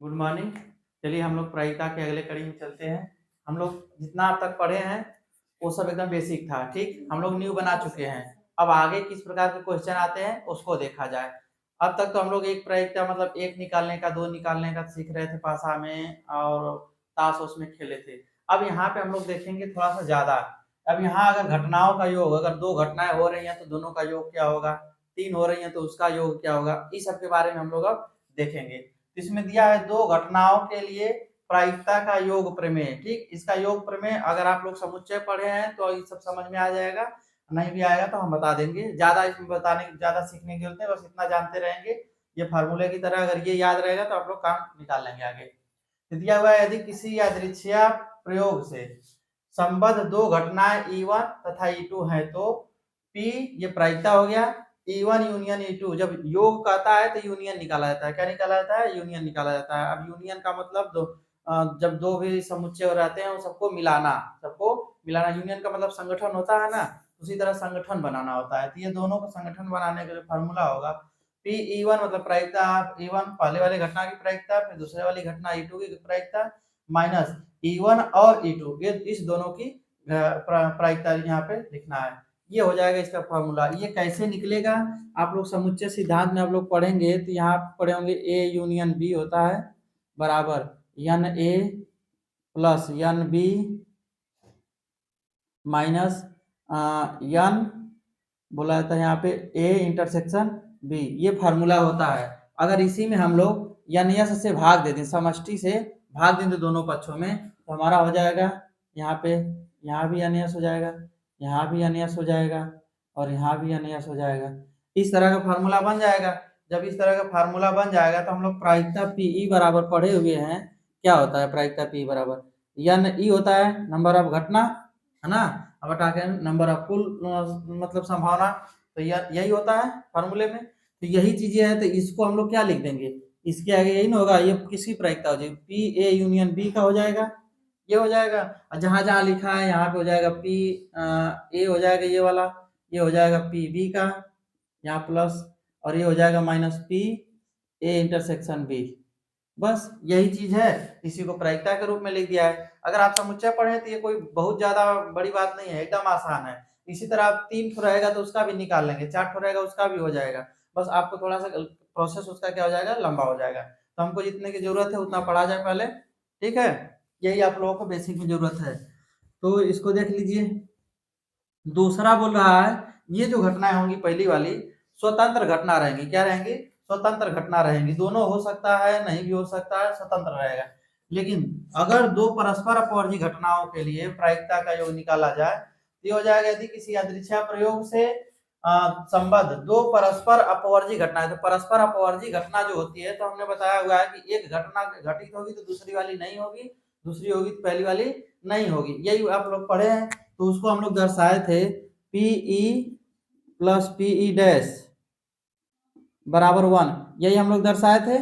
Good morning. चलिए हम लोग प्रायिकता के अगले कड़ी में चलते हैं। हम लोग जितना अब तक पढ़े हैं वो सब एकदम बेसिक था, ठीक। हम लोग न्यू बना चुके हैं। अब आगे किस प्रकार के क्वेश्चन आते हैं उसको देखा जाए। अब तक तो हम लोग एक प्रायिकता मतलब एक निकालने का, दो निकालने का सीख रहे थे पासा में, और ताश उसमें खेले थे। अब यहाँ पे हम लोग देखेंगे थोड़ा सा ज्यादा। अब यहाँ अगर घटनाओं का योग, अगर दो घटनाएं हो रही हैं तो दोनों का योग क्या होगा, तीन हो रही हैं तो उसका योग क्या होगा, इस सब के बारे में हम लोग अब देखेंगे। इसमें दिया है दो घटनाओं के लिए प्रायिकता का योग प्रमेय, ठीक। इसका योग प्रमेय अगर आप लोग समुच्चय पढ़े हैं तो ये सब समझ में आ जाएगा, नहीं भी आएगा तो हम बता देंगे। ज्यादा इसमें बताने ज्यादा सीखने की जरूरत नहीं, बस इतना जानते रहेंगे। ये फार्मूले की तरह अगर ये याद रहेगा तो आप लोग काम निकाल लेंगे आगे। तो दिया हुआ है, यदि किसी यादृच्छिक प्रयोग से संबद्ध दो घटनाएं E1 तथा E2 है तो P, ये प्रायिकता हो गया, E1 यूनियन E2। जब योग कहता है तो यूनियन निकाला जाता है। क्या निकाला जाता है? यूनियन निकाला जाता है। अब यूनियन का मतलब जब दो भी समुच्चय रहते हैं वो सबको मिलाना, यूनियन का मतलब संगठन होता है ना, उसी तरह संगठन बनाना होता है। तो ये दोनों को संगठन बनाने का जो फॉर्मूला होगा, P E1 मतलब प्रायिकता E1 पहले वाली घटना की प्रायिकता, फिर दूसरे वाली घटना E2 की प्रायिकता, माइनस E1 और E2, ये इस दोनों की प्रायिकता यहाँ पे लिखना है। ये हो जाएगा इसका फॉर्मूला। ये कैसे निकलेगा, आप लोग समुच्चय सिद्धांत में आप लोग पढ़ेंगे तो यहाँ पढ़े होंगे ए यूनियन बी होता है बराबर N A plus N B minus N बोला जाता है यहाँ पे ए इंटरसेक्शन बी, ये फार्मूला होता है। अगर इसी में हम लोग एन एस से भाग दे दें, समष्टि से भाग दें दोनों पक्षों में, तो हमारा हो जाएगा यहाँ पे, यहाँ भी एन एस हो जाएगा, यहाँ भी एन एस हो जाएगा, और यहाँ भी एन एस हो जाएगा। इस तरह का फार्मूला बन जाएगा। जब इस तरह का फार्मूला बन जाएगा तो हम लोग प्रायिकता पीई बराबर पढ़े हुए हैं। क्या होता है प्रायिकता पी बराबर, एन ई होता है नंबर ऑफ घटना, है ना, अब हटा के नंबर ऑफ कुल मतलब संभावना, तो यही होता है फॉर्मूले में। तो यही चीजें हैं, तो इसको हम लोग क्या लिख देंगे, इसके आगे यही ना होगा, ये किसकी प्रायिकता हो जाएगी, पी ए यूनियन बी का हो जाएगा, ये हो जाएगा। और जहां जहां लिखा है यहाँ पे हो जाएगा पी ए हो जाएगा ये वाला, ये हो जाएगा पी बी का यहाँ प्लस, और ये हो जाएगा minus P A intersection B. बस यही चीज है, इसी को प्रायिकता के रूप में लिख दिया है। अगर आप समुच्चय पढ़े तो ये कोई बहुत ज्यादा बड़ी बात नहीं है, एकदम आसान है। इसी तरह आप 3 ठो रहेगा तो उसका भी निकाल लेंगे, 4 ठो रहेगा उसका भी हो जाएगा। बस आपको थोड़ा सा प्रोसेस उसका क्या हो जाएगा, लंबा हो जाएगा। तो हमको जितने की जरूरत है उतना पढ़ा जाए पहले, ठीक है। यही आप लोगों को बेसिक में जरूरत है, तो इसको देख लीजिए। दूसरा बोल रहा है ये जो घटनाएं होंगी पहली वाली स्वतंत्र घटना रहेंगी। क्या रहेंगी? स्वतंत्र घटना रहेंगी। दोनों हो सकता है, नहीं भी हो सकता है, स्वतंत्र रहेगा। लेकिन अगर दो परस्पर अपवर्गी घटनाओं के लिए प्रायिकता का योग निकाला जाए तो ये हो जाएगा, यदि किसी यादृच्छिक प्रयोग से संबद्ध दो परस्पर अपवर्गी घटना है। तो परस्पर अपवर्गी घटना जो होती है, तो हमने बताया हुआ है कि एक घटना घटित होगी तो दूसरी वाली नहीं होगी, दूसरी होगी तो पहली वाली नहीं होगी। यही आप लोग पढ़े हैं। तो उसको हम लोग दर्शाए थे पीई प्लस पीई डैश बराबर 1, यही हम लोग दर्शाए थे।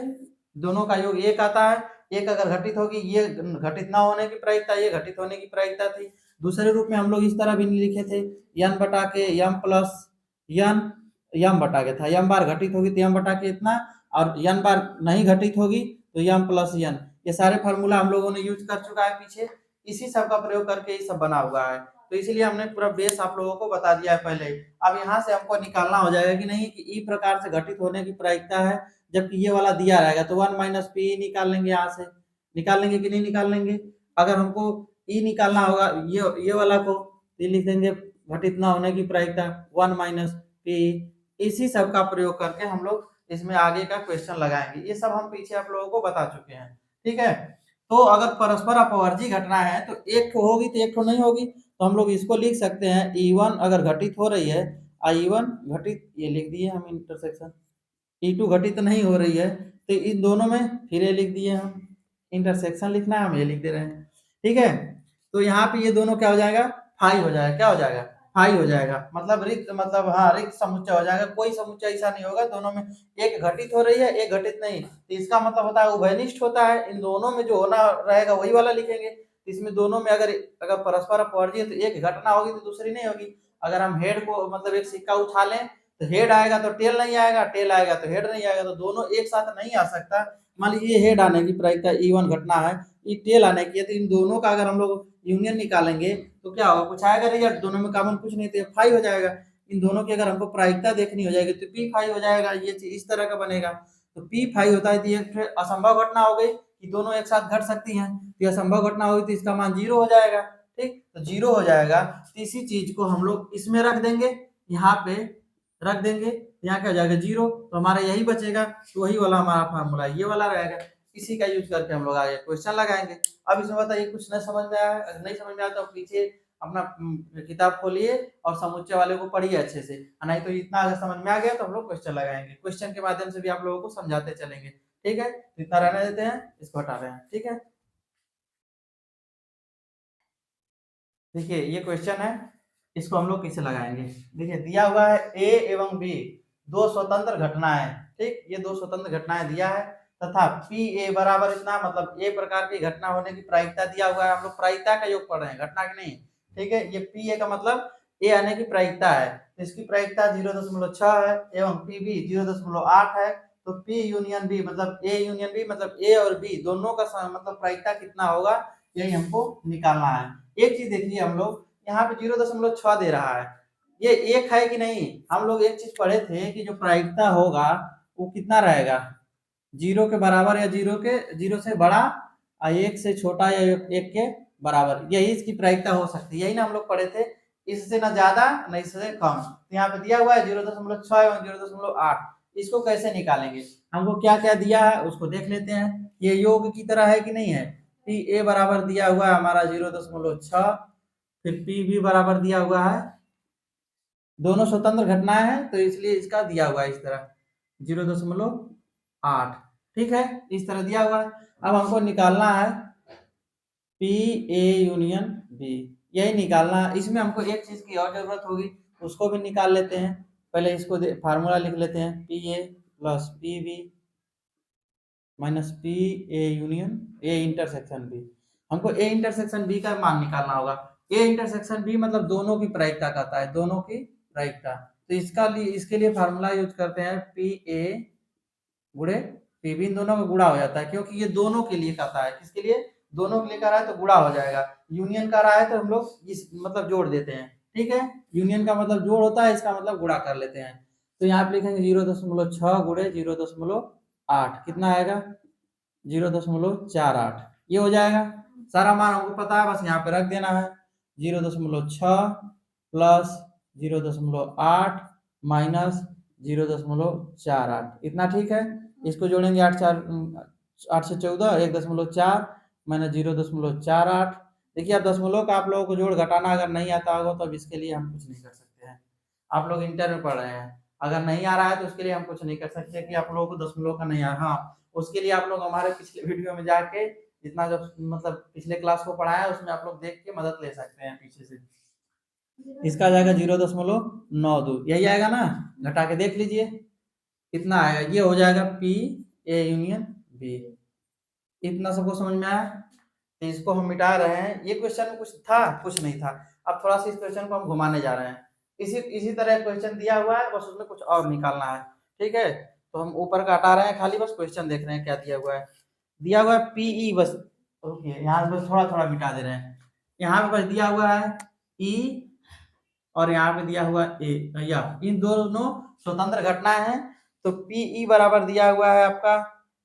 दोनों का योग एक आता है, एक अगर घटित होगी, ये घटित ना होने की प्रायिकता, ये घटित होने की प्रायिकता थी। दूसरे रूप में हम लोग इस तरह भी लिखे थे, यन बटा के यम प्लस यन, यम बटा के था, यम बार घटित होगी तो यम बटा के इतना, और यन बार नहीं घटित होगी तो यम प्लस यन। ये सारे फार्मूला हम लोगों ने यूज कर चुका है पीछे, इसी सब का प्रयोग करके ये सब बना हुआ है। तो इसीलिए हमने पूरा बेस आप लोगों को बता दिया है पहले ही। अब यहाँ से हमको निकालना हो जाएगा कि नहीं, कि ई प्रकार से घटित होने की प्रायिकता है, जबकि ये वाला दिया रहेगा तो 1 माइनस पी निकाल लेंगे। यहाँ से निकाल लेंगे कि नहीं निकाल लेंगे? अगर हमको ई निकालना होगा ये वाला को, ये लिख देंगे घटित ना होने की प्रायिकता 1 माइनस पी। इसी सब का प्रयोग करके हम लोग इसमें आगे का क्वेश्चन लगाएंगे। ये सब हम पीछे आप लोगों को बता चुके हैं, ठीक है। तो अगर परस्पर अपवर्जी घटना है तो एक ठो होगी तो एक ठो नहीं होगी, तो हम लोग इसको लिख सकते हैं E1 अगर घटित हो रही है, I1 घटित, ये लिख दिए हम इंटरसेक्शन, E2 घटित नहीं हो रही है तो इन दोनों में फिर ये लिख दिए हम, इंटरसेक्शन लिखना है हम ये लिख दे रहे हैं, ठीक है। तो यहाँ पे ये दोनों क्या हो जाएगा, फाई हो जाएगा। क्या हो जाएगा? फाई हो जाएगा, मतलब रिक्त, मतलब हाँ रिक्त समुच्चय हो जाएगा। कोई समुच्चय ऐसा नहीं होगा दोनों में एक घटित हो रही है एक घटित नहीं, तो इसका मतलब होता है उभयनिष्ठ होता है। इन दोनों में जो होना रहेगा वही वाला लिखेंगे। इसमें दोनों में अगर अगर परस्पर अपवर्जी है तो एक घटना होगी तो दूसरी नहीं होगी। अगर हम हेड को मतलब एक सिक्का उछालें तो हेड आएगा तो टेल नहीं आएगा, टेल आएगा तो हेड नहीं आएगा, तो दोनों एक साथ नहीं आ सकता। मान लीजिए हेड आने की प्रायिकता E1 घटना है, ये टेल आने की है, तो इन दोनों का अगर हम लोग यूनियन निकालेंगे तो क्या होगा, कुछ आएगा रिजल्ट, दोनों में कॉमन कुछ नहीं, तो फाइव हो जाएगा। इन दोनों की अगर हमको प्रायिकता देखनी हो जाएगी तो P5 हो जाएगा, ये चीज इस तरह का बनेगा। तो P5 होता है तो ये असंभव घटना हो गई कि दोनों एक साथ घट सकती हैं, तो ये असंभव घटना होगी तो इसका मान 0 हो जाएगा। ठीक, तो 0 हो जाएगा, तो इसी चीज को हम लोग इसमें रख देंगे, यहाँ पे रख देंगे, यहाँ क्या हो जाएगा 0, तो हमारा यही बचेगा, तो वही वाला हमारा फार्मूला ये वाला रहेगा। इसी का यूज करके हम लोग आगे क्वेश्चन लगाएंगे। अब इसमें बताइए कुछ नहीं समझ में आया है? अगर नहीं समझ में आया तो पीछे अपना किताब खोलिए और समुच्चय वाले को पढ़िए अच्छे से, नहीं तो इतना अगर समझ में आ गया तो हम लोग क्वेश्चन लगाएंगे, क्वेश्चन के माध्यम से भी आप लोगों को समझाते चलेंगे। ठीक है, तो इतना रहने देते हैं, इसको हटा रहे हैं। ठीक है, देखिए ये क्वेश्चन है, इसको हम लोग कैसे लगाएंगे। देखिए दिया हुआ है ए एवं बी दो स्वतंत्र घटनाएं, ठीक, ये दो स्वतंत्र घटनाएं दिया है, तथा पी ए बराबर इतना, मतलब ए प्रकार की घटना होने की प्रायिकता दिया हुआ है। हम लोग प्रायिकता का योग पढ़ रहे हैं, घटना की नहीं। ठीक है, ये पी ए का मतलब ए आने की प्रायिकता है, तो इसकी प्रायिकता 0.6 है, एवं पी बी 0.8 है। तो पी यूनियन बी मतलब ए यूनियन बी मतलब ए और बी दोनों का मतलब प्रायिकता कितना होगा, यही हमको निकालना है। एक चीज देखिए, हम लोग यहाँ पे 0.6 दे रहा है, ये एक है कि नहीं। हम लोग एक चीज पढ़े थे कि जो प्रायिकता होगा वो कितना रहेगा, 0 के बराबर या 0 से बड़ा, और 1 से छोटा या 1 के बराबर, यही इसकी प्रायिकता हो सकती है, यही ना हम लोग पढ़े थे। इससे ना ज्यादा न इससे कम, तो यहाँ पे दिया हुआ है 0.6 एवं 0.8, इसको कैसे निकालेंगे, हमको क्या क्या दिया है उसको देख लेते हैं। ये योग की तरह है कि नहीं है। पी ए बराबर दिया हुआ है हमारा 0.6, फिर पी बी बराबर दिया हुआ है, दोनों स्वतंत्र घटनाएं हैं तो इसलिए इसका दिया हुआ है इस तरह 0.8। ठीक है, इस तरह दिया हुआ है। अब हमको निकालना है पी ए यूनियन बी, यही निकालना है। इसमें हमको एक चीज की और जरूरत होगी, उसको भी निकाल लेते हैं। पहले इसको फार्मूला लिख लेते हैं, P A plus P B minus P A union A intersection B. हमको ए इंटरसेक्शन बी का मान निकालना होगा। ए इंटरसेक्शन बी मतलब दोनों की प्रायिकता कहता है, दोनों की प्रायिकता। तो इसके लिए फार्मूला यूज करते हैं, पी ए गुणे पी बी, इन दोनों का गुणा हो जाता है, क्योंकि ये दोनों के लिए कहता है। किसके लिए, दोनों के लिए कर रहा है तो गुणा हो जाएगा। यूनियन का रहा है तो हम लोग इस मतलब जोड़ देते हैं। ठीक है, यूनियन का मतलब जोड़ होता है, इसका मतलब गुणा कर लेते हैं। तो यहाँ पे लिखेंगे 0.6 गुणे 0.8, कितना आएगा 0.48, ये हो जाएगा। सारा मान हमको पता है, बस यहाँ पे रख देना है। 0.6 प्लस 0.8 माइनस 0.48, इतना ठीक है। इसको जोड़ेंगे 8 से 14, 1.4 माइनस 0.48। देखिए अब दशमलव का आप लोगों को जोड़ घटाना अगर नहीं आता होगा तो अब इसके लिए हम कुछ नहीं कर सकते हैं। आप लोग इंटर में पढ़ रहे हैं, अगर नहीं आ रहा है तो उसके लिए हम कुछ नहीं कर सकते कि आप लोगों को दशमलव का नहीं आ रहा। हाँ, उसके लिए आप लोग हमारे पिछले वीडियो में जाके जितना जो मतलब पिछले क्लास को पढ़ाया है उसमें आप लोग देख के मदद ले सकते हैं पीछे से। इसका आ जाएगा 0.92, यही आएगा ना, घटा के देख लीजिए कितना आएगा, ये हो जाएगा पी ए यूनियन बी। इतना सबको समझ में आया, तो इसको हम मिटा रहे हैं। ये क्वेश्चन में कुछ था, कुछ नहीं था। अब थोड़ा सा इस क्वेश्चन को हम घुमाने जा रहे हैं। इसी तरह क्वेश्चन दिया हुआ है, बस उसमें कुछ और निकालना है। ठीक है, तो हम ऊपर का हटा रहे हैं, खाली बस क्वेश्चन देख रहे हैं क्या दिया हुआ है। दिया हुआ है पीई, बस ओके, यहाँ बस थोड़ा थोड़ा मिटा दे रहे हैं। यहाँ पे बस दिया हुआ है ई और यहाँ पे दिया हुआ ए या, इन दोनों स्वतंत्र घटनाएं हैं। तो पीई बराबर दिया हुआ है आपका,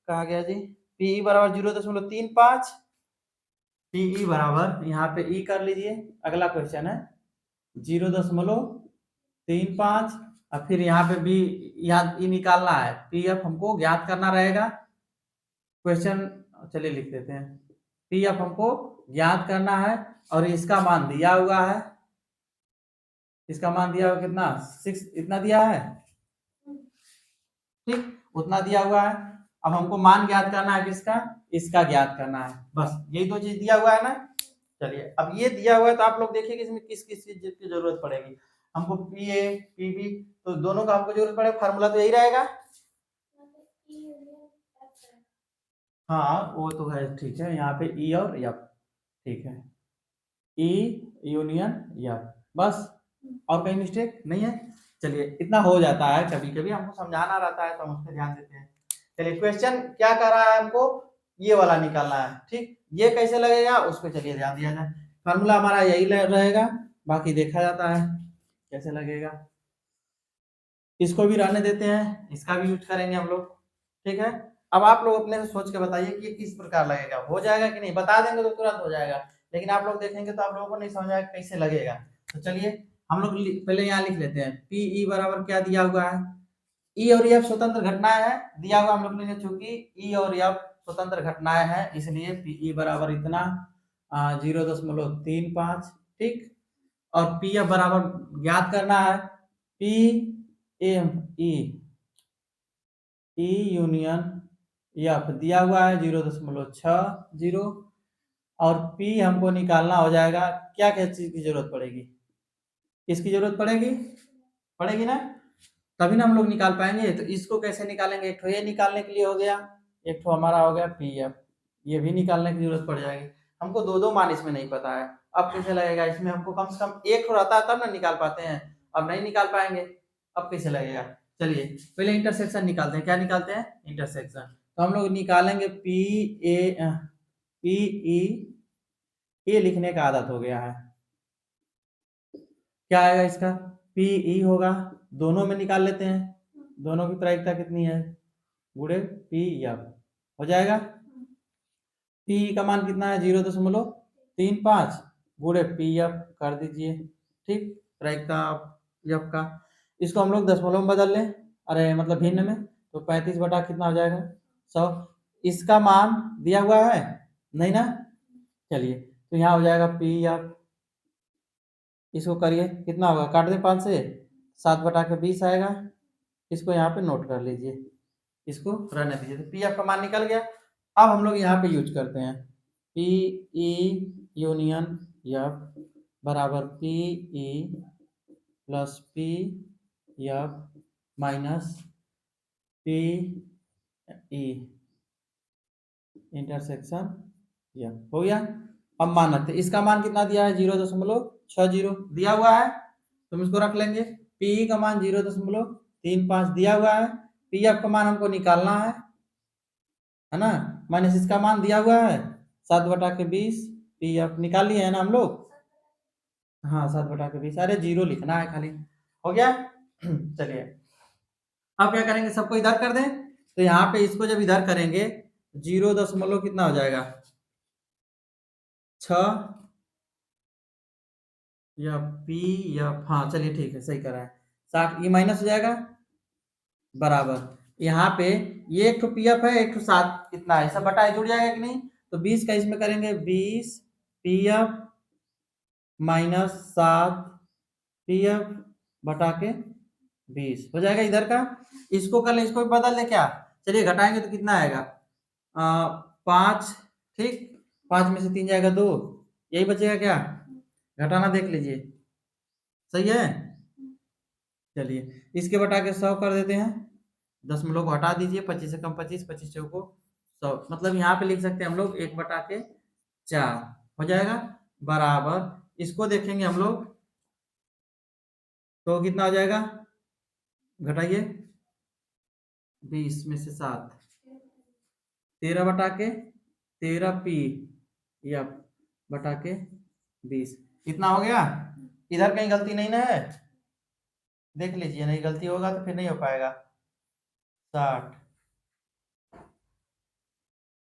कहा गया जी, पीई बराबर 0.35, पीई बराबर यहाँ पे ई कर लीजिए। अगला क्वेश्चन है 0.35, और फिर यहाँ पे बी, यहाँ ई निकालना है, पी एफ हमको ज्ञात करना रहेगा। क्वेश्चन चलिए लिख देते हैं, पी एफ हमको ज्ञात करना है और इसका मान दिया हुआ है। इसका मान दिया हुआ कितना, 6, इतना दिया है, ठीक, उतना दिया हुआ है। अब हमको मान ज्ञात करना है किसका, इसका ज्ञात करना है, बस यही दो चीज दिया हुआ है ना। चलिए अब ये दिया हुआ है तो आप लोग देखिए कि इसमें किस किस चीज की जरूरत पड़ेगी। हमको पी ए पी बी, तो दोनों का हमको जरूरत पड़ेगा, फार्मूला तो यही रहेगा। हाँ वो तो है, ठीक है, यहाँ पे ई और एफ, ठीक है, ई यूनियन एफ, बस और कहीं मिस्टेक नहीं है। चलिए इतना हो जाता है, कभी कभी हमको समझाना रहता है तो हम उस पर ध्यान देते हैं। चलिए क्वेश्चन क्या कर रहा है, हमको ये वाला निकालना है, ठीक। ये कैसे लगेगा उस पर चलिए ध्यान दिया जाए। फार्मूला हमारा यही रहेगा, बाकी देखा जाता है कैसे लगेगा। इसको भी रहने देते हैं, इसका भी यूज करेंगे हम लोग, ठीक है। अब आप लोग अपने से सोच के बताइए कि ये किस प्रकार लगेगा, हो जाएगा कि नहीं। बता देंगे तो तुरंत हो जाएगा, लेकिन आप लोग देखेंगे तो आप लोगों को नहीं समझ आएगा कैसे लगेगा। तो चलिए हम लोग पहले यहाँ लिख लेते हैं, पी ई बराबर क्या दिया हुआ है, ई और एफ स्वतंत्र घटनाएं हैं, दिया हुआ हम लोग ने, चूंकि ई और एफ स्वतंत्र घटनाएं हैं इसलिए पी ई बराबर इतना 0.35, ठीक। और पी एफ बराबर ज्ञात करना है, P M E E union F दिया हुआ है 0.60, और पी हमको निकालना हो जाएगा, क्या क्या चीज की जरूरत पड़ेगी, इसकी जरूरत पड़ेगी, पड़ेगी ना, तभी ना हम लोग निकाल पाएंगे। तो इसको कैसे निकालेंगे, एक तो ये निकालने के लिए हो गया, एक तो हमारा हो गया पी एफ, ये भी निकालने की जरूरत पड़ जाएगी। हमको दो दो मान इसमें नहीं पता है, अब कैसे लगेगा, इसमें हमको कम से कम एक तो रहता है तब ना निकाल पाते हैं, अब नहीं निकाल पाएंगे, अब कैसे लगेगा। चलिए पहले इंटरसेक्शन निकालते हैं, क्या निकालते हैं, इंटरसेक्शन। तो हम लोग निकालेंगे पी ई, ये लिखने का आदत हो गया है, क्या आएगा इसका, पी ई होगा, दोनों में निकाल लेते हैं, दोनों की प्रायिकता कितनी है, गुणे पी एफ हो जाएगा। पी का मान कितना है 0.35 गुणे पी एफ कर दीजिए, ठीक, प्रायिकता एफ का। इसको हम लोग दशमलव में बदल लें, अरे मतलब भिन्न में, तो 35 बटा कितना हो जाएगा 100, इसका मान दिया हुआ है नहीं ना। चलिए तो यहाँ हो जाएगा पी एफ, इसको करिए कितना होगा, काट दें 5 से, 7/20 आएगा, इसको यहाँ पे नोट कर लीजिए, इसको रहने दीजिए। तो पी एफ का मान निकल गया। अब हम लोग यहाँ पे यूज करते हैं, पी ई यूनियन एफ बराबर P E plus P F minus P E intersection F हो गया। अब मान रखते, इसका मान कितना दिया है 0.60 दिया हुआ है, तो हम इसको रख लेंगे। पी का मान 0.35 दिया हुआ है, पी एफ का मान हमको निकालना है ना, माइनस इसका मान दिया हुआ है 7/20, पी एफ निकाल लिए है ना हम लोग, हाँ 7/20, अरे जीरो लिखना है खाली, हो गया। चलिए अब क्या करेंगे, सबको इधर कर दें, तो यहाँ पे इसको जब इधर करेंगे 0 कितना हो जाएगा 6 या पी या, हाँ चलिए ठीक है सही कर रहा है, 60 ये माइनस हो जाएगा बराबर, यहाँ पे ये एक तो पी एफ है, एक तो 7 कितना है, सब बटा जुड़ जाएगा कि नहीं, तो 20 का इसमें करेंगे 20 P F minus 7 P F बटा के 20 हो जाएगा इधर का। इसको कर लें, इसको भी बदल लें क्या, चलिए घटाएंगे तो कितना आएगा 5, ठीक, 5 में से 3 जाएगा 2, यही बचेगा क्या, घटाना देख लीजिए, सही है। चलिए इसके बटा के 100 कर देते हैं, दशमलव को हटा दीजिए, 25 से कम 25, 25 चौको 100, मतलब यहाँ पे लिख सकते हैं हम लोग 1/4 हो जाएगा बराबर, इसको देखेंगे हम लोग तो कितना हो जाएगा, घटाइए 20 में से 7, 13/13 पी या बटा के 20, इतना हो गया। इधर कहीं गलती नहीं ना है, देख लीजिए, नहीं गलती होगा तो फिर नहीं हो पाएगा। 60,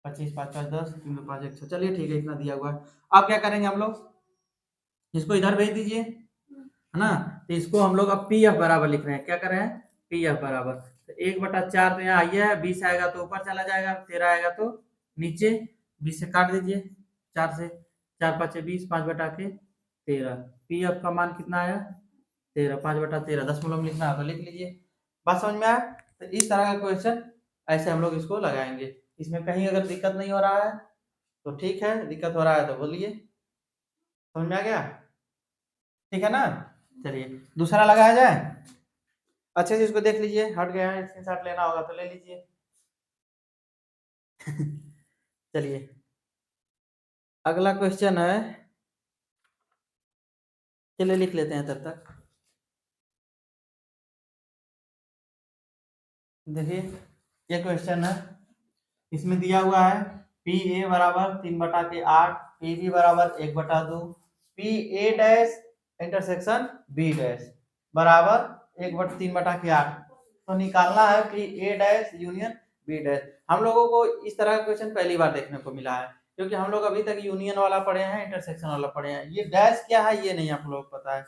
25, 5, 5, 10, 3, 5, 100, चलिए ठीक है इतना दिया हुआ है। अब क्या करेंगे हम लोग, इसको इधर भेज दीजिए, है ना, तो इसको हम लोग अब पी एफ बराबर लिख रहे हैं, क्या कर रहे हैं, पी एफ बराबर, तो 1/4 तो यहाँ आइए, 20 आएगा तो ऊपर चला जाएगा, 13 आएगा तो नीचे, 20 से काट दीजिए, 4 से, 4 5 20, 5/13, पी एफ का मान कितना आया 13, 5/13, दशमलव में लिखना है तो लिख लीजिए। बात समझ में आया। तो इस तरह का क्वेश्चन ऐसे हम लोग इसको लगाएंगे, इसमें कहीं अगर दिक्कत नहीं हो रहा है तो ठीक है, दिक्कत हो रहा है तो बोलिए, समझ में आ गया, ठीक है ना। चलिए दूसरा लगाया जाए, अच्छे से इसको देख लीजिए, हट गया है, स्क्रीनशॉट लेना होगा तो ले लीजिए। चलिए अगला क्वेश्चन है, चलिए लिख लेते हैं तब तक। देखिए ये क्वेश्चन है, इसमें दिया हुआ है पी ए बराबर 3/8, पी बी बराबर 1/2, P A dash intersection B dash बराबर 3/8। तो निकालना है P A dash union B dash. हम लोगों को इस तरह का क्वेश्चन पहली बार देखने को मिला है, क्योंकि हम लोग अभी तक यूनियन वाला पढ़े हैं, इंटरसेक्शन वाला पढ़े हैं। ये डैश क्या है ये नहीं आप लोग को पता है,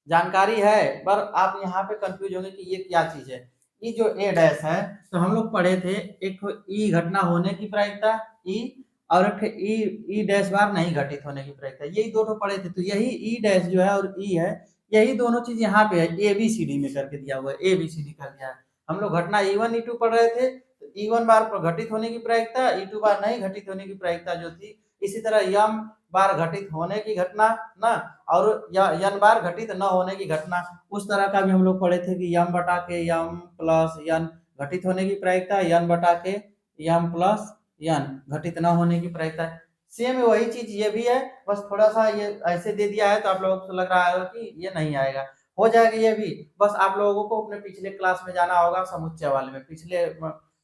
जानकारी है पर आप यहाँ पे कंफ्यूज होंगे कि ये क्या चीज है। ये जो ए डैश है तो हम लोग पढ़े थे, एक ई घटना होने की प्रायिकता ई, और एक ई ई डैश बार नहीं घटित होने की प्रायिकता, यही दोनों पढ़े थे। तो यही ई डैश जो है और ई है, यही दोनों चीज यहाँ पे है, ए बी सी डी में करके दिया हुआ है, ए बी सी डी कर दिया है। हम लोग घटना ई टू पढ़ रहे थे, तो ई बार घटित होने की प्रायिकता, ई बार नहीं घटित होने की प्रायिकता जो थी। इसी तरह यम बार घटित होने की घटना ना, और यन बार घटित न होने की घटना, उस तरह का भी हम लोग पढ़े थे कि यम बटा के यम प्लस यन घटित होने की प्रायिकता, यन बटा के यम प्लस यन घटित न होने की प्रायिकता। सेम वही चीज ये भी है, बस थोड़ा सा ये ऐसे दे दिया है तो आप लोगों को लग रहा है कि ये नहीं आएगा, हो जाएगा ये भी। बस आप लोगों को अपने पिछले क्लास में जाना होगा, समुच्चय वाले में, पिछले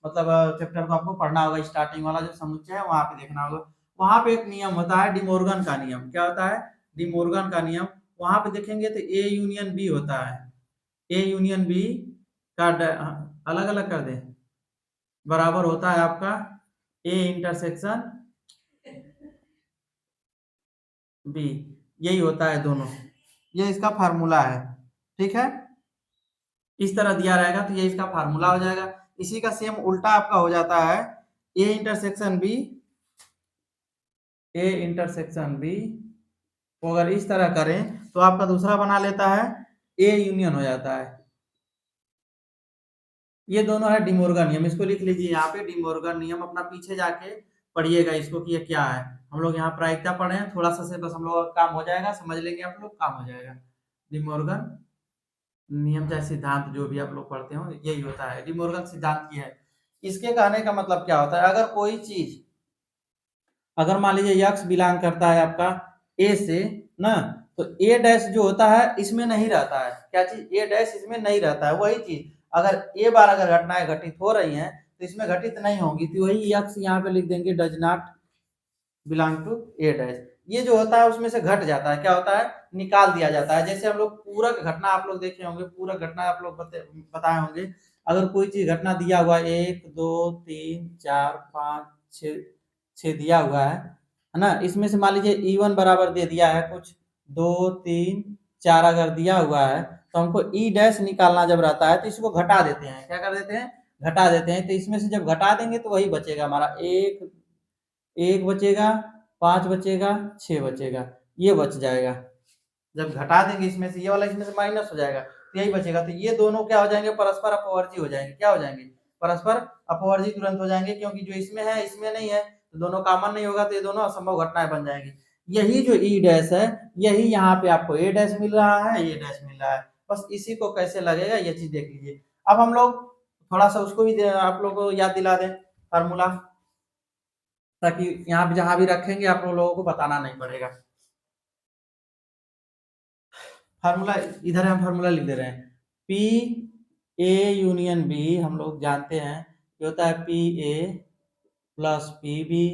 मतलब चैप्टर को आपको पढ़ना होगा, स्टार्टिंग वाला जो समुच्चय है वहां पे देखना होगा। वहां पे एक नियम होता है डिमोर्गन का नियम। क्या होता है? डिमोर्गन का नियम। वहां पे देखेंगे तो ए यूनियन बी होता है, ए यूनियन बी का अलग अलग कर दे बराबर होता है आपका ए इंटरसेक्शन बी, यही होता है दोनों, ये इसका फार्मूला है। ठीक है, इस तरह दिया रहेगा तो ये इसका फार्मूला हो जाएगा। इसी का सेम उल्टा आपका हो जाता है A intersection B, A intersection B को अगर इस तरह करें तो आपका दूसरा बना लेता है ए यूनियन हो जाता है। ये दोनों है डिमोर्गन नियम, इसको लिख लीजिए यहाँ पे डिमोर्गन नियम, अपना पीछे जाके पढ़िएगा इसको कि ये क्या है। हम लोग यहाँ प्रायिकता पढ़े हैं, थोड़ा सा से बस हम लोग काम हो जाएगा, समझ लेंगे आप लोग, काम हो जाएगा। डिमोर्गन नियम चाहे सिद्धांत जो भी आप लोग पढ़ते हो यही होता है, डिमोर्गन सिद्धांत की है। इसके कहने का मतलब क्या होता है, अगर कोई चीज, अगर मान लीजिए यक्स बिलोंग करता है आपका ए से ना, तो ए डैश जो होता है इसमें नहीं रहता है। क्या चीज? ए डैश इसमें नहीं रहता है। वही चीज अगर ए बार अगर घटनाएं घटित हो रही हैं तो इसमें घटित नहीं होंगी, तो वही यक्स यहाँ पे लिख देंगे does not belong to A dash. ये जो होता है उसमें से घट जाता है, क्या होता है? निकाल दिया जाता है। जैसे हम लोग पूरक घटना आप लोग देखे होंगे, पूरक घटना आप लोग बताए होंगे। अगर कोई चीज घटना दिया हुआ है 1 2 3 4 5 6 6 दिया हुआ है ना, इसमें से मान लीजिए ई बराबर दे दिया है कुछ 2 3 4 अगर दिया हुआ है, तो हमको ई डैश निकालना जब रहता है तो इसको घटा देते हैं। क्या कर देते हैं? घटा देते हैं। तो इसमें से जब घटा देंगे तो वही बचेगा हमारा, एक एक बचेगा, 5 बचेगा, 6 बचेगा, ये बच जाएगा। जब घटा देंगे इसमें से, ये वाला इसमें से माइनस हो जाएगा तो यही बचेगा। तो ये दोनों क्या हो जाएंगे? परस्पर अपवर्जी हो जाएंगे। क्या हो जाएंगे? परस्पर अपवर्जी तुरंत हो जाएंगे, क्योंकि जो इसमें है इसमें नहीं है, तो दोनों कॉमन नहीं होगा, तो ये दोनों असंभव घटनाएं बन जाएंगी। यही जो ई डैश है, यही यहाँ पे आपको ए डैश मिल रहा है, ये डैश मिल रहा है। बस इसी को कैसे लगेगा ये चीज देख लीजिए। अब हम लोग थोड़ा सा उसको भी आप लोग को याद दिला दें फार्मूला, ताकि यहाँ पे जहां भी रखेंगे आप लोगों को बताना नहीं पड़ेगा। फार्मूला इधर हम फार्मूला लिख दे रहे हैं, पी ए यूनियन बी हम लोग जानते हैं ये होता है P A plus P B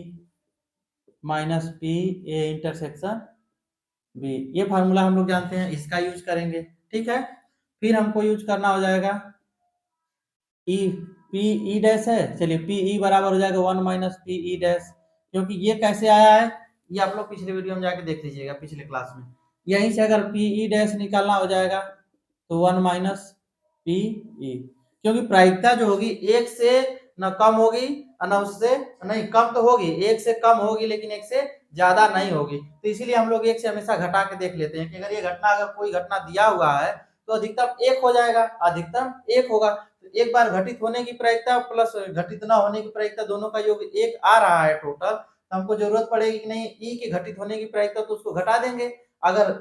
minus P A intersection B. ये फार्मूला हम लोग जानते हैं, इसका यूज करेंगे। ठीक है, फिर हमको यूज करना हो जाएगा ई, पी ई डैश है, चलिए पी ई बराबर हो जाएगा 1 - पी ई डैश। क्योंकि ये कैसे आया है ये आप लोग पिछले वीडियो में जाके देख लीजिएगा, पिछले क्लास में। यहीं से अगर पी ई डैश निकालना हो जाएगा तो 1 - पी ई, क्योंकि प्रायिकता जो होगी एक से न कम होगी और न उससे नहीं, कम तो होगी, एक से कम होगी लेकिन एक से ज्यादा नहीं होगी। तो इसीलिए हम लोग एक से हमेशा घटा के देख लेते हैं कि अगर ये घटना, अगर कोई घटना दिया हुआ है तो अधिकतम एक हो जाएगा, अधिकतम एक होगा। तो एक बार घटित होने की प्रायिकता प्लस घटित न होने की प्रायिकता, दोनों का योग एक आ रहा है टोटल, तो हमको जरूरत पड़ेगी कि नहीं ई के घटित होने की प्रायिकता, तो उसको घटा देंगे। अगर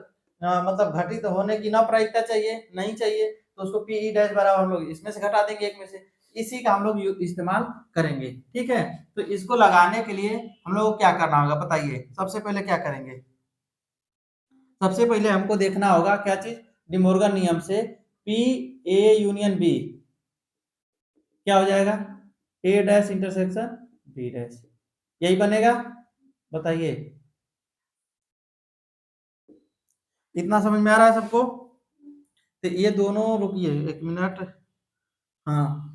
मतलब घटित होने की न प्रायिकता चाहिए, नहीं चाहिए, तो उसको पी ई डैश बराबर हम लोग इसमें से घटा देंगे, एक में से। इसी का हम लोग इस्तेमाल करेंगे। ठीक है, तो इसको लगाने के लिए हम लोग को क्या करना होगा बताइए? सबसे पहले क्या करेंगे? सबसे पहले हमको देखना होगा क्या चीज? डिमोर्गन नियम से पी ए यूनियन बी, क्या हो जाएगा, ए डैश इंटरसेक्शन बी डैश, यही बनेगा, बताइए। इतना समझ में आ रहा है सबको? तो ये दोनों, रुकिए एक मिनट, हाँ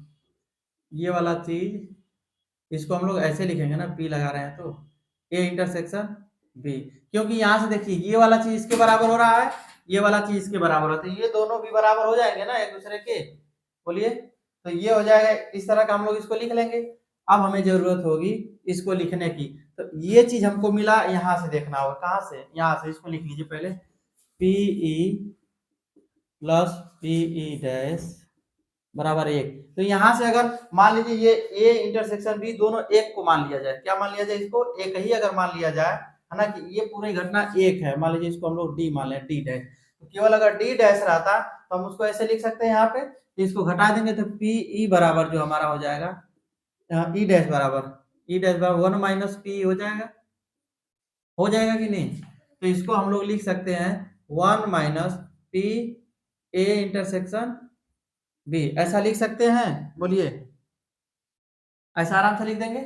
ये वाला चीज इसको हम लोग ऐसे लिखेंगे ना, पी लगा रहे हैं तो ए इंटरसेक्शन बी, क्योंकि यहाँ से देखिए ये वाला चीज इसके बराबर हो रहा है, ये वाला चीज इसके बराबर होता है, ये दोनों भी बराबर हो जाएंगे ना एक दूसरे के, बोलिए। तो ये हो जाएगा, इस तरह का हम लोग इसको लिख लेंगे। अब हमें जरूरत होगी इसको लिखने की, तो ये चीज हमको मिला, यहाँ से देखना होगा, कहाँ से, यहाँ से, इसको लिख लीजिए पहले, P E plus P E dash बराबर एक। तो यहाँ से अगर मान लीजिए ये ए इंटरसेक्शन बी दोनों एक को मान लिया जाए, क्या मान लिया जाए, इसको एक ही अगर मान लिया जाए, है ना, कि ये पूरी घटना एक है, मान लीजिए इसको हम लोग डी मान लें, डी डैश, तो केवल अगर डी डैश रहता तो हम उसको ऐसे लिख सकते हैं यहाँ पे, इसको घटा देंगे तो पी ई बराबर जो हमारा हो जाएगा, ई डैश बराबर, ई डैश बराबर वन माइनस पी हो जाएगा कि नहीं। तो इसको हम लोग लिख सकते हैं one minus P A intersection B, ऐसा लिख सकते हैं, बोलिए, ऐसा आराम से लिख देंगे।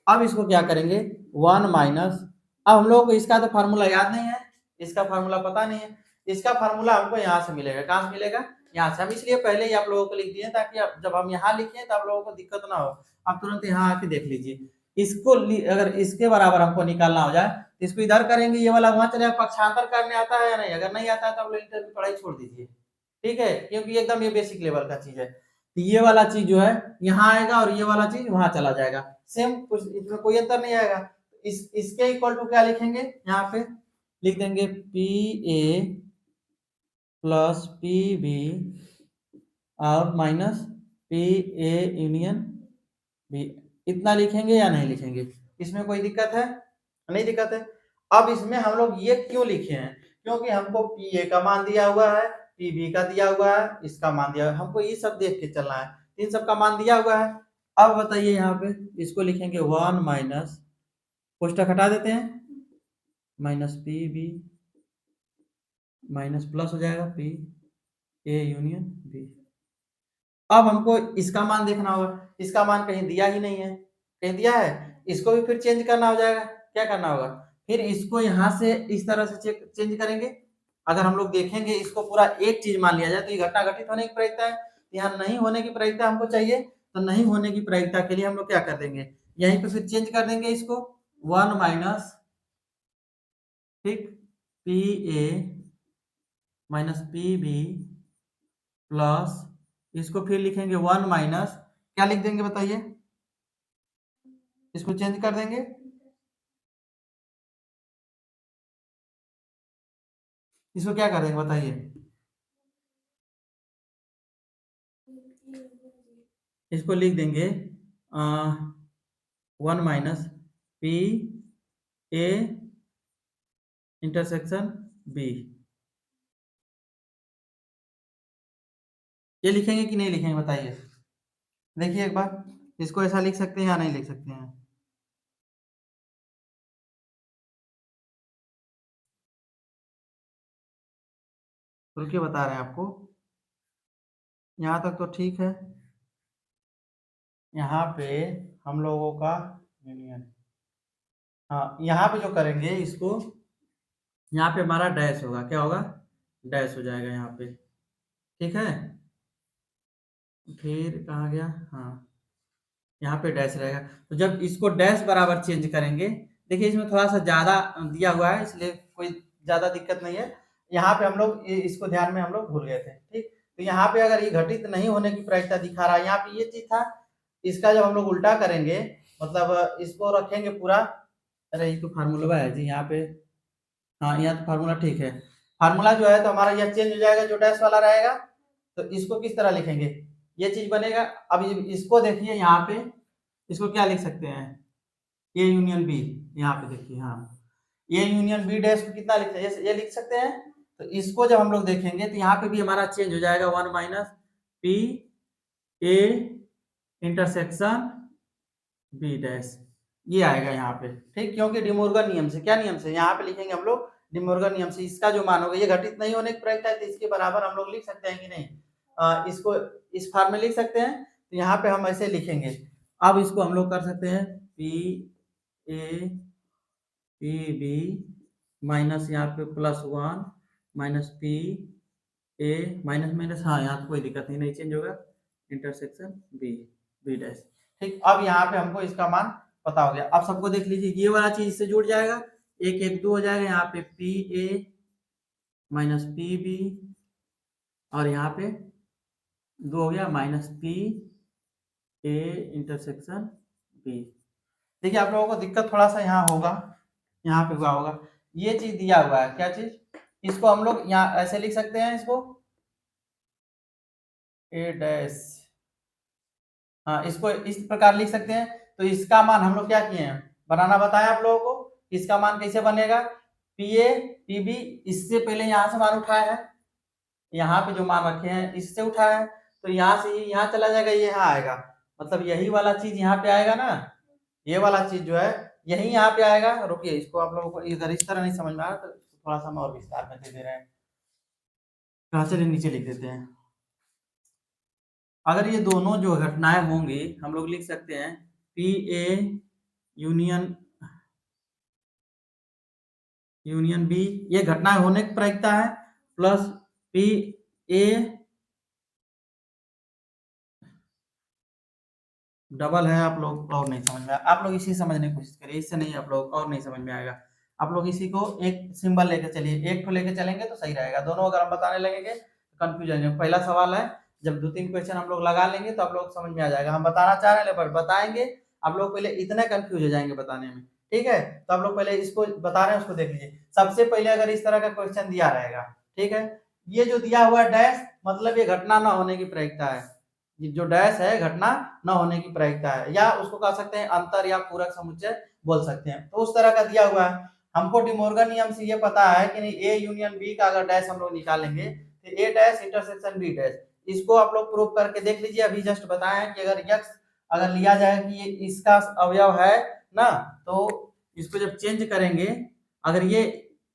अब इसको क्या करेंगे, वन माइनस, अब हम लोग को इसका तो फार्मूला याद नहीं है, इसका फार्मूला पता नहीं है, इसका फार्मूला हमको यहाँ से मिलेगा, कहाँ से मिलेगा, यहाँ से, हम इसलिए पहले ही आप लोगों को लिख दिए ताकि जब हम यहाँ लिखें तो आप लोगों को दिक्कत ना हो, आप तुरंत यहाँ आके देख लीजिए। इसको अगर इसके बराबर हमको निकालना हो जाए तो इसको इधर करेंगे, ये वाला वहां चलेगा, पक्षांतर करने आता है या नहीं, अगर नहीं आता है तो आप लोग इंटर की पढ़ाई छोड़ दीजिए, ठीक है, क्योंकि एकदम ये बेसिक लेवल का चीज है। तो ये वाला चीज जो है यहाँ आएगा और ये वाला चीज वहां चला जाएगा, सेम, कुछ इसमें कोई अंतर नहीं आएगा। इसके इक्वल टू क्या लिखेंगे, यहाँ पे लिख देंगे P A plus P B और minus P A union B, इतना लिखेंगे या नहीं लिखेंगे, इसमें कोई दिक्कत है, नहीं दिक्कत है। अब इसमें हम लोग ये क्यों लिखे हैं, क्योंकि हमको पी ए का मान दिया हुआ है, पी बी का दिया हुआ है, इसका मान दिया हुआ है, हमको ये सब देख के चलना है, इन सब का मान दिया हुआ है। अब बताइए यहाँ पे इसको लिखेंगे वन माइनस, कोष्टक हटा देते हैं, minus P B minus plus हो जाएगा पी ए यूनियन बी। अब हमको इसका मान देखना होगा, इसका मान कहीं दिया ही नहीं है, कहीं दिया है, इसको भी फिर चेंज करना हो जाएगा, क्या करना होगा, फिर इसको यहाँ से इस तरह से चेंज करेंगे। अगर हम लोग देखेंगे इसको पूरा एक चीज मान लिया जाए तो ये घटना घटित होने की प्रायिकता है, यहाँ नहीं होने की प्रायिकता हमको चाहिए, तो नहीं होने की प्रायिकता के लिए हम लोग क्या कर देंगे, यहीं पे फिर चेंज कर देंगे इसको, वन माइनस, ठीक, P A minus P B plus, इसको फिर लिखेंगे वन माइनस, क्या लिख देंगे बताइए, इसको चेंज कर देंगे, इसको क्या कर देंगे बताइए, इसको लिख देंगे one minus P A intersection B, ये लिखेंगे कि नहीं लिखेंगे बताइए, देखिए एक बार, इसको ऐसा लिख सकते हैं या नहीं लिख सकते हैं, रुकिए बता रहे हैं आपको, यहाँ तक तो ठीक है। यहाँ पे हम लोगों का यूनियन, हाँ यहाँ पे जो करेंगे इसको, यहाँ पे हमारा डैश होगा, क्या होगा, डैश हो जाएगा यहाँ पे, ठीक है, फिर कहाँ गया, हाँ यहाँ पे डैश रहेगा। तो जब इसको डैश बराबर चेंज करेंगे, देखिए इसमें थोड़ा सा ज्यादा दिया हुआ है इसलिए कोई ज्यादा दिक्कत नहीं है, यहाँ पे हम लोग इसको ध्यान में हम लोग भूल गए थे, ठीक। तो यहाँ पे अगर ये घटित नहीं होने की प्रायिकता दिखा रहा है, यहाँ पे ये चीज था, इसका जब हम लोग उल्टा करेंगे, मतलब इसको रखेंगे पूरा, अरे ये तो फार्मूला है जी यहाँ पे, हाँ यहाँ तो फार्मूला ठीक है, फार्मूला जो है तो हमारा यह चेंज हो जाएगा, जो डैश वाला रहेगा, तो इसको किस तरह लिखेंगे, ये चीज बनेगा। अब इसको देखिए यहाँ पे, इसको क्या लिख सकते हैं, ए यूनियन बी, यहाँ पे देखिए, हाँ ए यूनियन बी डैश को कितना लिखते हैं, ये लिख सकते हैं। तो इसको जब हम लोग देखेंगे तो यहाँ पे भी हमारा चेंज हो जाएगा, one minus P A intersection B dash, ये आएगा यहाँ पे, ठीक, क्योंकि डिमोर्गन नियम से, क्या नियम से, यहाँ पे लिखेंगे हम लोग डिमोर्गन नियम से, इसका जो मान होगा, ये घटित नहीं होने की प्रायिकता है तो इसके बराबर हम लोग लिख सकते हैं कि नहीं, इसको इस फॉर्म में लिख सकते हैं। तो यहाँ पे हम ऐसे लिखेंगे। अब इसको हम लोग कर सकते हैं P A P B minus यहाँ पे +1 minus P A minus minus, हाँ यहाँ तो कोई दिक्कत नहीं चेंज होगा, इंटरसेक्शन बी बी डैश। ठीक, अब यहाँ पे हमको इसका मान पता हो गया। अब सबको देख लीजिए, ये वाला चीज इससे जुड़ जाएगा, एक एक दो हो जाएगा, यहाँ पे P A minus P B और यहाँ पे दो हो गया minus P A intersection B. देखिए आप लोगों को दिक्कत थोड़ा सा यहाँ होगा, यहाँ पे हुआ होगा, ये चीज दिया हुआ है, क्या चीज, इसको हम लोग यहाँ ऐसे लिख सकते हैं, इसको ए डैश, हाँ इसको इस प्रकार लिख सकते हैं। तो इसका मान हम लोग क्या किए हैं, बनाना बताया आप लोगों को, इसका मान कैसे बनेगा, पी ए पी बी, इससे पहले यहाँ से मान उठाया है, यहाँ पे जो मान रखे हैं इससे उठाया है, तो यहाँ से ही यहाँ चला जाएगा, ये यहाँ आएगा, मतलब यही वाला चीज यहाँ पे आएगा ना, ये वाला चीज जो है यही यहाँ पे आएगा। रुकिए, इसको आप लोगों को इधर इस तरह नहीं समझ में आ रहा तो थोड़ा सा हम और विस्तार में दे रहे हैं, कहाँ से नीचे लिख देते हैं। अगर ये दोनों जो घटनाएं होंगी हम लोग लिख सकते हैं P A union union B, ये घटनाएं होने की प्रायिकता है, प्लस पी ए डबल है, आप लोग और नहीं समझ में आप लोग इसी समझने की कोशिश करिए, इससे नहीं आप लोग और नहीं समझ में आएगा। आप लोग इसी को एक सिंबल लेके चलिए, एक को लेके चलेंगे तो सही रहेगा, दोनों अगर हम बताने लगेंगे तो कंफ्यूजन है। पहला सवाल है, जब 2-3 क्वेश्चन हम लोग लगा लेंगे तो आप लोग समझ में आ जाएगा, हम बताना चाह रहे हैं पर बताएंगे, आप लोग पहले इतने कंफ्यूज हो जाएंगे बताने में। ठीक है, तो आप लोग पहले इसको बता रहे हैं उसको देख लीजिए। सबसे पहले अगर इस तरह का क्वेश्चन दिया रहेगा, ठीक है, ये जो दिया हुआ डैश मतलब ये घटना न होने की प्रायिकता है, जो डैश है घटना न होने की प्रायिकता है, या उसको कह सकते हैं अंतर या पूरक समुच्चय बोल सकते हैं। तो उस तरह का दिया हुआ है, हमको डिमोर्गन नियम से ये पता है कि नहीं, ए यूनियन बी का अगर डैश हम लोग निकालेंगे तो ए डैश इंटरसेक्शन बी डैश, इसको आप लोग प्रूव करके देख लीजिए। अभी जस्ट बताया कि अगर यक्स अगर लिया जाए कि ये इसका अवयव है ना, तो इसको जब चेंज करेंगे, अगर ये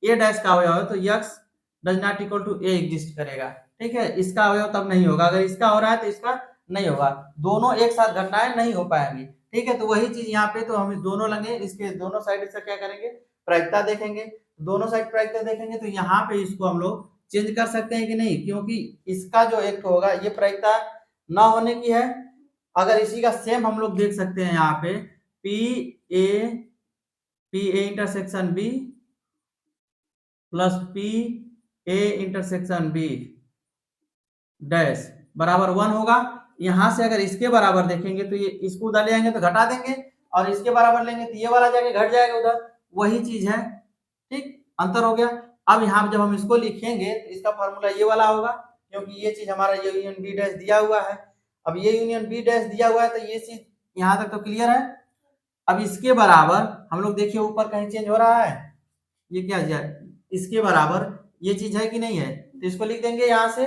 ए डैश का अवयव है तो x does not equal to A exist करेगा। ठीक है, इसका अवयव तब नहीं होगा, अगर इसका हो रहा है तो इसका नहीं होगा, दोनों एक साथ घटनाएं नहीं हो पाएंगी। ठीक है, तो वही चीज यहाँ पे, तो हम दोनों लेंगे, इसके दोनों साइड से क्या करेंगे, प्रायिकता देखेंगे, दोनों साइड प्रायिकता देखेंगे, तो यहाँ पे इसको हम लोग चेंज कर सकते हैं कि नहीं, क्योंकि इसका जो एक होगा ये प्रायिकता ना होने की है। अगर इसी का सेम हम लोग देख सकते हैं यहाँ पे P A intersection B plus P A intersection B dash बराबर 1 होगा। यहां से अगर इसके बराबर देखेंगे तो ये इसको उधर ले आएंगे तो घटा देंगे, और इसके बराबर लेंगे तो ये वाला जाके घट जाएगा उधर, वही चीज है। ठीक, अंतर हो गया। अब यहाँ जब हम इसको लिखेंगे तो इसका फॉर्मूला ये वाला होगा, क्योंकि ये चीज हमारा ये यूनियन बी डैश दिया हुआ है। अब ये यूनियन बी डैश दिया हुआ है तो ये चीज यहाँ तक तो क्लियर है। अब इसके बराबर हम लोग देखिए ऊपर कहीं चेंज हो रहा है, ये क्या जाए, इसके बराबर ये चीज है कि नहीं है, तो इसको लिख देंगे यहाँ से।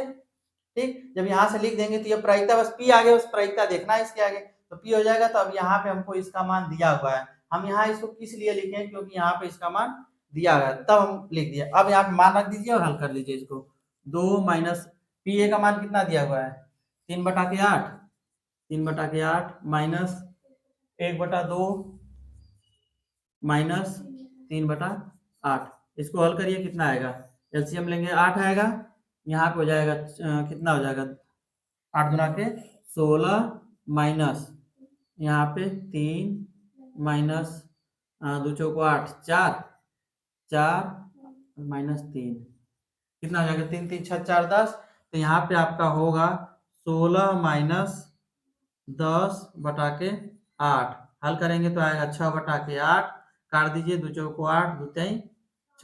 ठीक, जब यहाँ से लिख देंगे तो ये प्रायिकता, बस पी आगे, बस प्रायिकता देखना है इसके आगे, तो पी हो जाएगा। तो अब यहाँ पे हमको इसका मान दिया हुआ है, हम यहाँ इसको किस लिए लिखे, क्योंकि यहाँ पे इसका मान दिया हुआ है, तब हम लिख दिए। अब यहाँ पे मान रख दीजिए और हल कर लीजिए इसको। 2 माइनस पी ए का मान कितना दिया हुआ है, 3/8, 3/8 माइनस 1/2 माइनस 3/8, इसको हल करिए कितना आएगा, एलसीएम लेंगे 8 आएगा, यहाँ पे हो जाएगा कितना हो जाएगा, 8 गुना के 16 माइनस यहाँ पे 3 माइनस 2 चौको 8, 4 4 माइनस 3 कितना हो जाएगा, 3 3 6 4 10, तो यहाँ पे आपका होगा 16 माइनस 10/8, हल करेंगे तो आएगा 6/8, काट दीजिए, 2 चौको 8, 2 3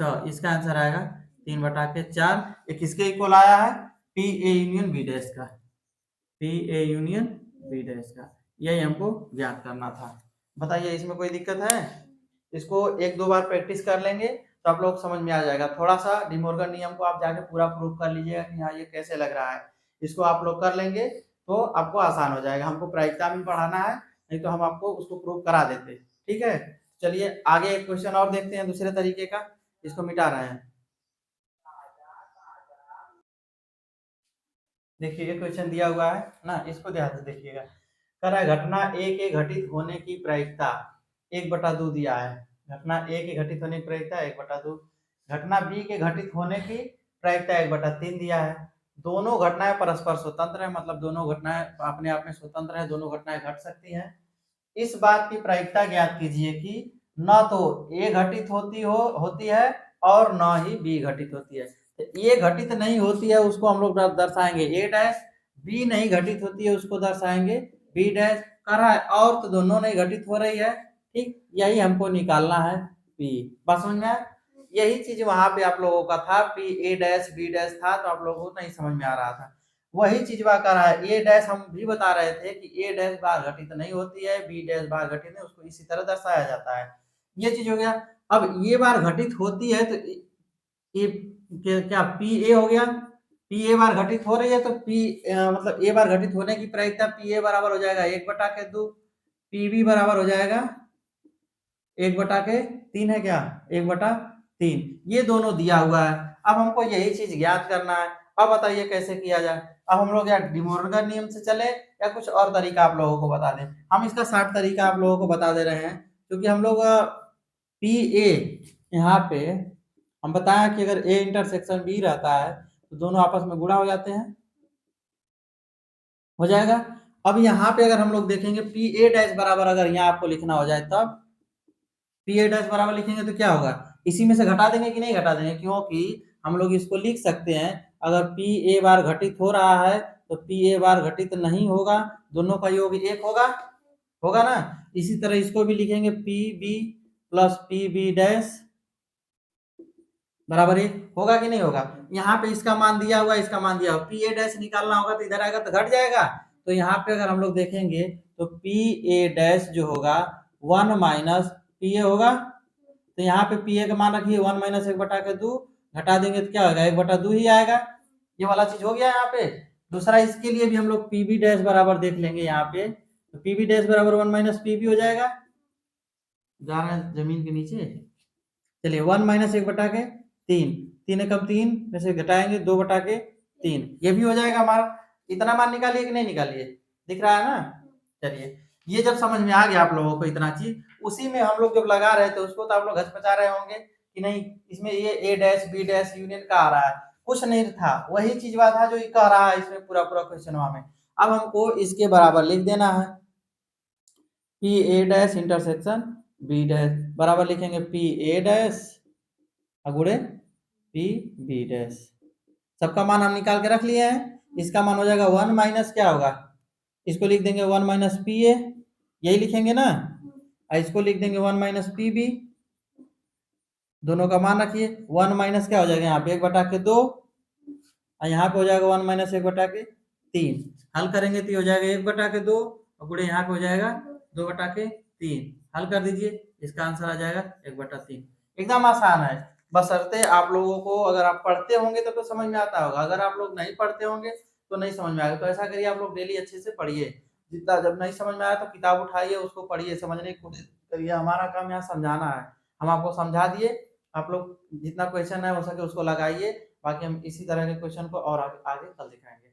6, इसका आंसर आएगा 3/4। ये किसके इक्वल आया है, P A union B dash का, P A union B dash का, यही हमको ज्ञात करना था। बताइए इसमें कोई दिक्कत है, इसको 1-2 बार प्रैक्टिस कर लेंगे तो आप लोग समझ में आ जाएगा। थोड़ा सा डिमोर्गन नियम को आप जाके पूरा प्रूव कर लीजिएगा कि हाँ ये कैसे लग रहा है, इसको आप लोग कर लेंगे तो आपको आसान हो जाएगा। हमको प्रायिकता में पढ़ाना है, नहीं तो हम आपको उसको प्रूव करा देते। ठीक है, चलिए आगे एक क्वेश्चन और देखते हैं दूसरे तरीके का, इसको मिटा रहे हैं। देखिए ये क्वेश्चन दिया हुआ है ना, इसको ध्यान से देखिएगा। कह रहा है घटना ए के घटित होने की प्रायिकता 1/2 दिया है। घटना ए के घटित होने की प्रायिकता 1/2। घटना बी के घटित होने की प्रायिकता 1/3 दिया है। दोनों घटनाएं परस्पर स्वतंत्र है, मतलब दोनों घटनाएं अपने आप में स्वतंत्र है, दोनों घटनाएं घट सकती हैं। इस बात की प्रायिकता ज्ञात कीजिए कि न तो ए घटित होती है और न ही बी घटित होती है। तो ए घटित नहीं होती है उसको हम लोग दर्शाएंगे ए डैश, बी नहीं घटित होती है उसको दर्शाएंगे बी डैश। कह रहा है और तो दोनों नहीं घटित हो रही है, ठीक, यही हमको निकालना है पी। बस समझ में आया? यही चीज वहां पे आप लोगों का था, P A dash B dash था, तो आप लोगों को नहीं समझ में आ रहा था। वही चीज वह कर रहा है। ए डैश हम भी बता रहे थे कि ए डैश बार घटित नहीं होती है, बी डैश बार घटित नहीं, उसको इसी तरह दर्शाया जाता है। ये चीज हो गया। अब ये बार घटित होती है तो ये क्या पी ए हो गया। पी ए बार घटित हो रही है तो पी मतलब ए बार घटित होने की प्रायिकता पी ए बराबर हो जाएगा 1/2, पी बी बराबर हो जाएगा 1/3 है क्या, 1/3। ये दोनों दिया हुआ है। अब हमको यही चीज ज्ञात करना है। अब बताइए कैसे किया जाए। अब हम लोग या डिमोर्गन नियम से चले या कुछ और तरीका आप लोगों को बता दें। हम इसका शॉर्ट तरीका आप लोगों को बता दे रहे हैं, क्योंकि हम लोग पी ए यहाँ पे हम बताया कि अगर ए इंटरसेक्शन बी रहता है तो दोनों आपस में गुणा हो जाते हैं, हो जाएगा। अब यहाँ पे अगर हम लोग देखेंगे पी ए डैश बराबर अगर यहाँ आपको लिखना हो जाए तब पी ए डैश बराबर लिखेंगे तो क्या होगा, इसी में से घटा देंगे कि नहीं घटा देंगे, क्योंकि हम लोग इसको लिख सकते हैं अगर पी ए बार घटित हो रहा है तो पी ए बार घटित नहीं होगा, दोनों का योग 1 होगा, होगा ना। इसी तरह इसको भी लिखेंगे P B plus P B dash बराबर 1 होगा कि नहीं होगा। यहाँ पे इसका मान दिया हुआ, इसका मान दिया हुआ, पी ए डैश निकालना होगा तो इधर आएगा तो घट जाएगा। तो यहाँ पे अगर हम लोग देखेंगे तो पी ए डैश जो होगा 1 माइनस पी ए होगा। तो यहाँ पे पी ए का मान रखिए 1 माइनस 1/2, घटा देंगे तो क्या होगा 1/2 ही आएगा। ये वाला चीज हो गया यहाँ पे। दूसरा इसके लिए भी हम लोग पी बी डैश बराबर देख लेंगे यहाँ पे, तो पी बी डैश बराबर 1 माइनस पी बी हो जाएगा। जा रहा है जमीन के नीचे, चलिए 1 माइनस 1/3, 3 एकम 3 में से घटाएंगे 2/3, ये भी हो जाएगा हमारा। इतना मान निकालिए कि नहीं निकालिए, दिख रहा है ना। चलिए ये जब समझ में आ गया आप लोगों को इतना चीज, उसी में हम लोग जब लगा रहे थे उसको तो आप लोग हचपचा रहे होंगे कि नहीं इसमें ये ए डैश बी डैश यूनियन का आ रहा है, कुछ नहीं था, वही चीज बात था जो ये कह रहा है इसमें पूरा पूरा क्वेश्चन में। अब हमको इसके बराबर लिख देना है P A dash intersection B dash बराबर लिखेंगे पी ए डैश गुणे पी बी डैश। सबका मान हम निकाल के रख लिए हैं। इसका मान हो जाएगा 1 माइनस क्या होगा, इसको लिख देंगे 1 माइनस पी ए, यही लिखेंगे ना। इसको लिख देंगे 1 माइनस पी बी, दोनों का मान रखिए। 1 माइनस क्या हो जाएगा यहाँ पे 1/2 और यहाँ पे हो जाएगा 1 माइनस 1/3। हल करेंगे तो हो जाएगा 1/2 और गुणे यहाँ पे हो जाएगा 2/3। हल कर दीजिए, इसका आंसर आ जाएगा 1/3। एकदम आसान है, बशर्ते आप लोगों को अगर आप पढ़ते होंगे तो समझ में आता होगा, अगर आप लोग नहीं पढ़ते होंगे तो नहीं समझ में आएगा। तो ऐसा करिए आप लोग डेली अच्छे से पढ़िए, जितना जब नहीं समझ में आया तो किताब उठाइए उसको पढ़िए, समझने की कोशिश करिए। हमारा काम यहाँ समझाना है, हम आपको समझा दिए, आप लोग जितना क्वेश्चन है हो सके उसको लगाइए। बाकी हम इसी तरह के क्वेश्चन को और आगे कल दिखाएंगे।